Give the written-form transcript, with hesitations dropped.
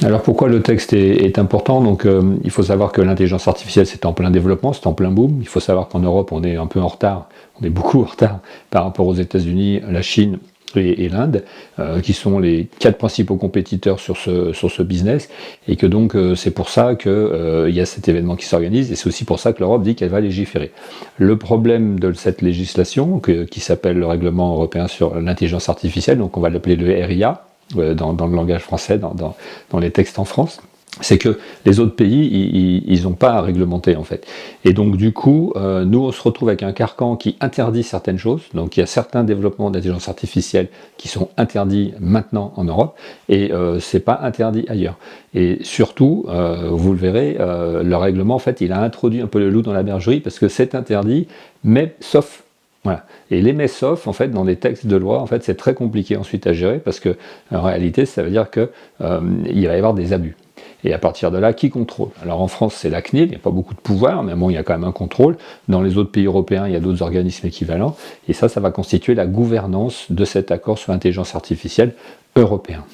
Alors pourquoi le texte est important? Donc il faut savoir que l'intelligence artificielle c'est en plein développement, c'est en plein boom. Il faut savoir qu'en Europe on est un peu en retard, on est beaucoup en retard par rapport aux États-Unis, la Chine et l'Inde, qui sont les 4 principaux compétiteurs sur ce business, et que donc c'est pour ça qu'il y a cet événement qui s'organise, et c'est aussi pour ça que l'Europe dit qu'elle va légiférer. Le problème de cette législation, qui s'appelle le règlement européen sur l'intelligence artificielle, donc on va l'appeler le RIA, dans le langage français, dans les textes en France, c'est que les autres pays, ils n'ont pas à réglementer en fait. Et donc du coup, nous on se retrouve avec un carcan qui interdit certaines choses. Donc il y a certains développements d'intelligence artificielle qui sont interdits maintenant en Europe, et c'est pas interdit ailleurs. Et surtout, vous le verrez, le règlement en fait, il a introduit un peu le loup dans la bergerie, parce que c'est interdit, mais sauf. Voilà. Et les mais sauf, en fait, dans des textes de loi, en fait, c'est très compliqué ensuite à gérer, parce que en réalité, ça veut dire que il va y avoir des abus. Et à partir de là, qui contrôle? Alors en France, c'est la CNIL, il n'y a pas beaucoup de pouvoir, mais bon, il y a quand même un contrôle. Dans les autres pays européens, il y a d'autres organismes équivalents. Et ça va constituer la gouvernance de cet accord sur l'intelligence artificielle européen.